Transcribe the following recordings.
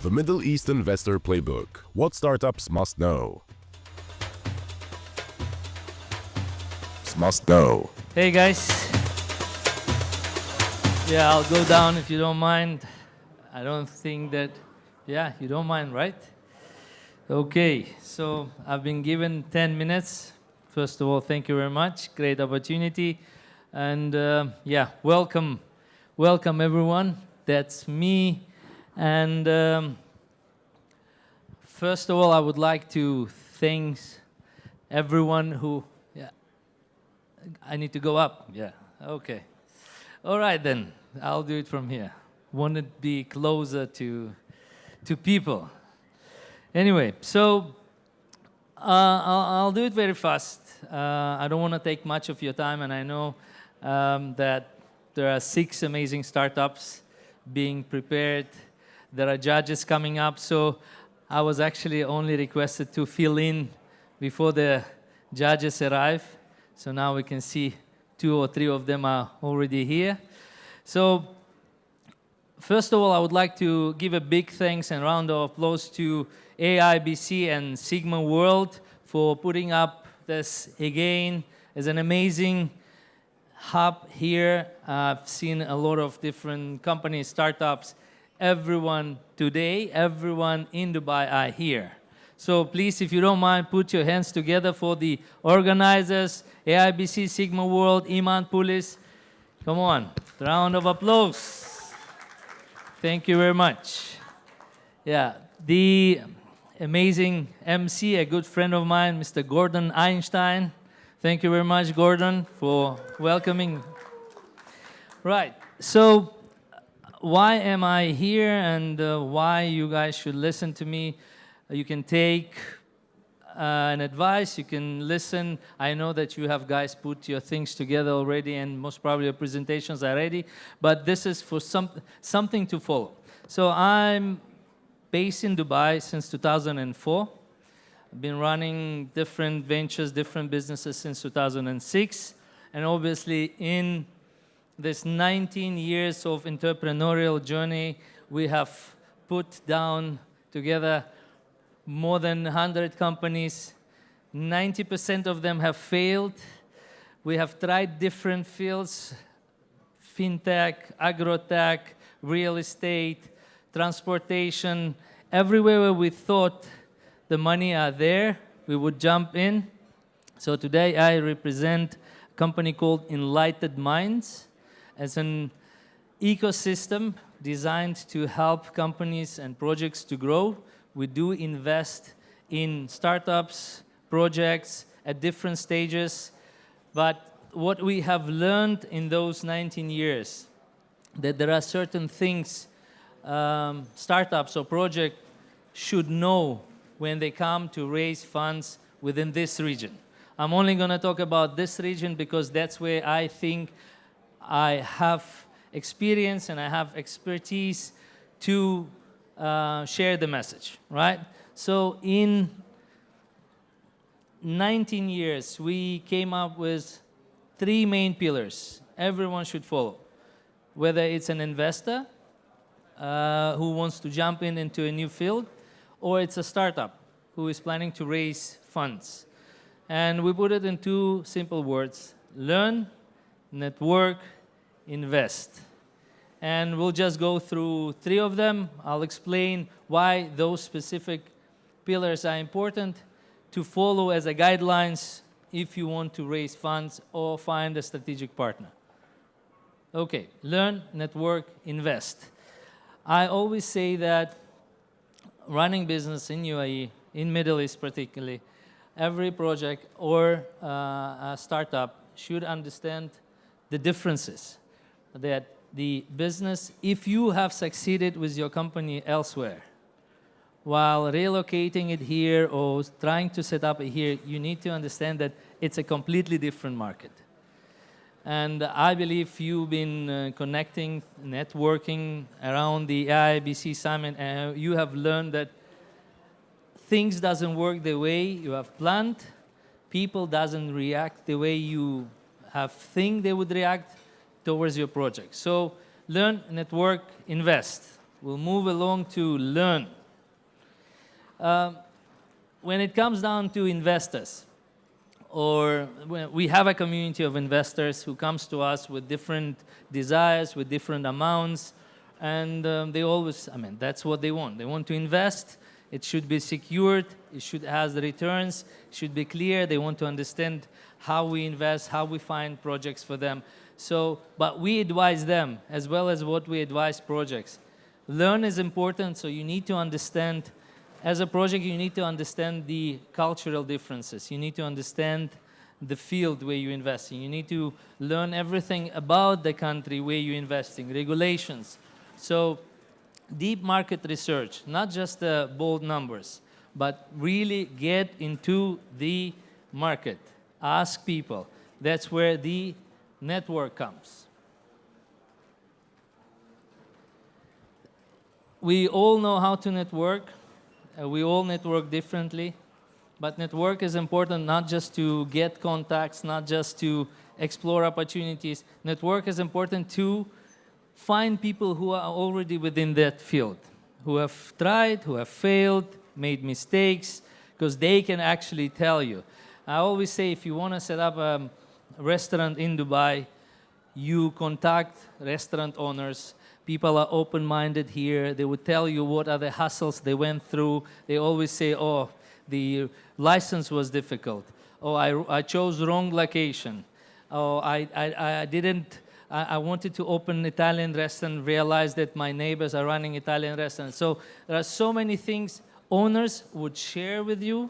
The Middle East Investor Playbook. What startups must know. Must know. Hey guys. Yeah, I'll go down if you don't mind. I don't think that, yeah, you don't mind, right? Okay, so I've been given 10 minutes. First of all, thank you very much. Great opportunity. And yeah, welcome everyone. That's me. And first of all, I would like to thank everyone who, yeah, I need to go up. Yeah, okay. All right then, I'll do it from here. Want to be closer to people. Anyway, so I'll do it very fast. I don't want to take much of your time, and I know that there are 6 amazing startups being prepared. There are judges coming up, so I was actually only requested to fill in before the judges arrive. So now we can see 2 or 3 of them are already here. So first of all, I would like to give a big thanks and round of applause to AIBC and Sigma World for putting up this again as an amazing hub here. I've seen a lot of different companies, startups. Everyone today, everyone in Dubai are here. So please, if you don't mind, put your hands together for the organizers, AIBC, Sigma World, Iman Police. Come on, round of applause. Thank you very much. Yeah, the amazing MC, a good friend of mine, Mr. Gordon Einstein. Thank you very much, Gordon, for welcoming. Right, so why am I here and why you guys should listen to me? You can take an advice, you can listen. I know that you have guys put your things together already and most probably your presentations are ready, but this is for something to follow. So I'm based in Dubai since 2004. I've been running different ventures, different businesses since 2006. And obviously in this 19 years of entrepreneurial journey, we have put down together more than 100 companies. 90% of them have failed. We have tried different fields, fintech, agrotech, real estate, transportation. Everywhere where we thought the money are there, we would jump in. So today I represent a company called Enlightened Minds as an ecosystem designed to help companies and projects to grow. We do invest in startups, projects at different stages, but what we have learned in those 19 years, that there are certain things startups or projects should know when they come to raise funds within this region. I'm only going to talk about this region because that's where I think I have experience and I have expertise to share the message, right? So in 19 years, we came up with 3 main pillars everyone should follow. Whether it's an investor who wants to jump into a new field, or it's a startup who is planning to raise funds. And we put it in 2 simple words: learn, network, invest. And we'll just go through 3 of them. I'll explain why those specific pillars are important to follow as a guidelines if you want to raise funds or find a strategic partner. Okay, learn, network, invest. I always say that running business in UAE, in Middle East particularly, every project or a startup should understand the differences. That the business, if you have succeeded with your company elsewhere, while relocating it here or trying to set up it here, you need to understand that it's a completely different market. And I believe you've been connecting, networking around the AIBC summit, and you have learned that things doesn't work the way you have planned. People doesn't react the way you have think they would react towards your project. So learn, network, invest. We'll move along to learn. When it comes down to investors, or when we have a community of investors who comes to us with different desires, with different amounts, and they always, that's what they want. They want to invest. It should be secured. It should have the returns. It should be clear. They want to understand how we invest, how we find projects for them. So, but we advise them as well as what we advise projects. Learn is important, so you need to understand, as a project, you need to understand the cultural differences. You need to understand the field where you invest in. You need to learn everything about the country where you invest in, regulations. So deep market research, not just the bold numbers, but really get into the market. Ask people. That's where the network comes. We all know how to network. We all network differently. But network is important not just to get contacts, not just to explore opportunities. Network is important to find people who are already within that field, who have tried, who have failed, made mistakes, because they can actually tell you. I always say if you want to set up a restaurant in Dubai, you contact restaurant owners. People are open-minded here. They would tell you what are the hassles they went through. They always say, oh, the license was difficult. Oh, I chose wrong location. Oh, I wanted to open an Italian restaurant, realized that my neighbors are running Italian restaurants. So there are so many things owners would share with you.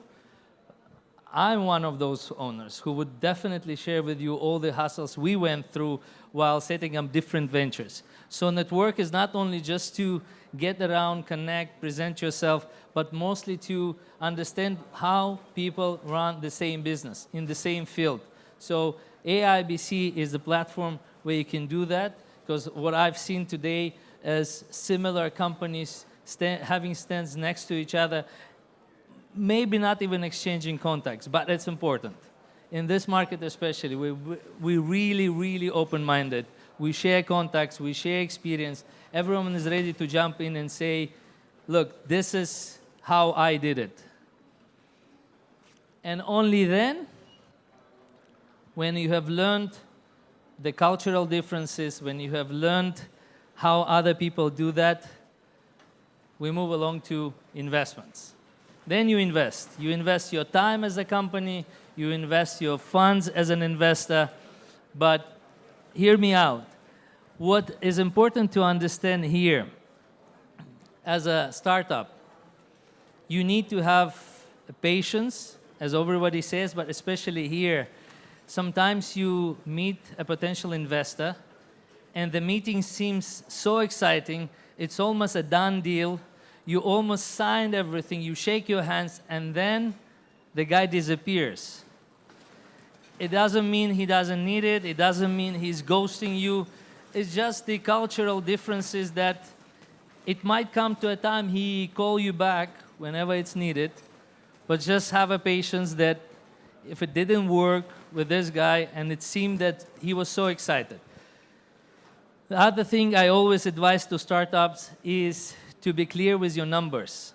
I'm one of those owners who would definitely share with you all the hassles we went through while setting up different ventures. So network is not only just to get around, connect, present yourself, but mostly to understand how people run the same business in the same field. So AIBC is the platform where you can do that, because what I've seen today is similar companies having stands next to each other, maybe not even exchanging contacts, but it's important. In this market especially, we're really, really open-minded. We share contacts, we share experience. Everyone is ready to jump in and say, look, this is how I did it. And only then, when you have learned the cultural differences, when you have learned how other people do that, we move along to investments. Then you invest. You invest your time as a company, you invest your funds as an investor, but hear me out. What is important to understand here, as a startup, you need to have patience, as everybody says, but especially here. Sometimes you meet a potential investor, and the meeting seems so exciting, it's almost a done deal, you almost signed everything, you shake your hands, and then the guy disappears. It doesn't mean he doesn't need it, it doesn't mean he's ghosting you, it's just the cultural differences that it might come to a time he call you back whenever it's needed, but just have a patience that if it didn't work with this guy and it seemed that he was so excited. The other thing I always advise to startups is to be clear with your numbers,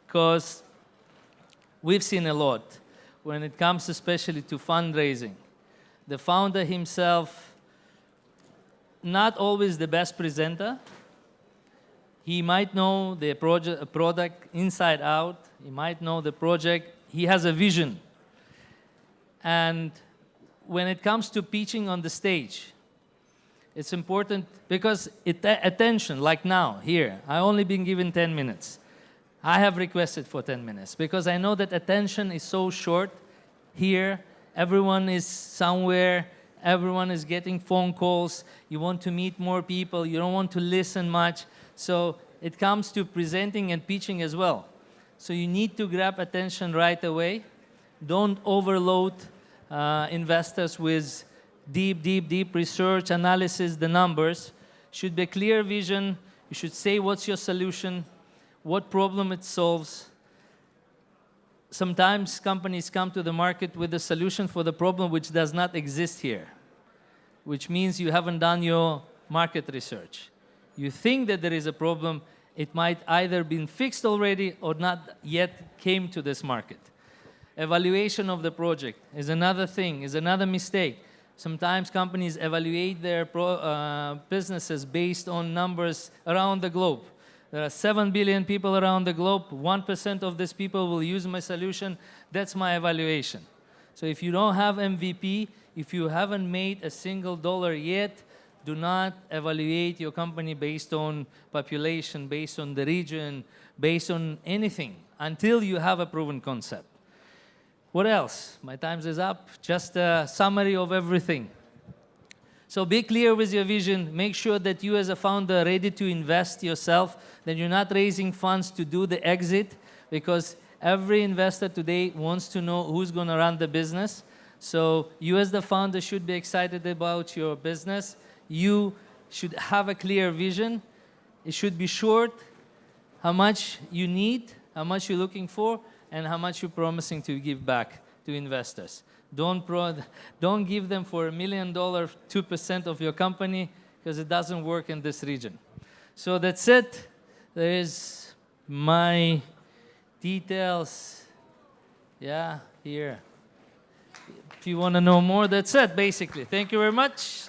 because we've seen a lot when it comes especially to fundraising. The founder himself, not always the best presenter. He might know the product inside out. He might know the project. He has a vision. And when it comes to pitching on the stage, it's important because attention, like now, here, I've only been given 10 minutes. I have requested for 10 minutes because I know that attention is so short. Here, everyone is somewhere, everyone is getting phone calls, you want to meet more people, you don't want to listen much. So it comes to presenting and pitching as well. So you need to grab attention right away. Don't overload investors with deep research, analysis, the numbers. Should be a clear vision. You should say what's your solution, what problem it solves. Sometimes companies come to the market with a solution for the problem which does not exist here, which means you haven't done your market research. You think that there is a problem, It might either been fixed already or not yet came to this market. Evaluation of the project is another thing, is another mistake. Sometimes companies evaluate their businesses based on numbers around the globe. There are 7 billion people around the globe. 1% of these people will use my solution. That's my evaluation. So if you don't have MVP, if you haven't made a single dollar yet, do not evaluate your company based on population, based on the region, based on anything, until you have a proven concept. What else? My time is up. Just a summary of everything. So be clear with your vision. Make sure that you as a founder are ready to invest yourself, that you're not raising funds to do the exit, because every investor today wants to know who's going to run the business. So you as the founder should be excited about your business. You should have a clear vision. It should be short, how much you need, how much you're looking for, and how much you're promising to give back to investors. Don't give them for $1 million, 2% of your company, because it doesn't work in this region. So that's it. There is my details. Yeah, here. If you want to know more, that's it, basically. Thank you very much.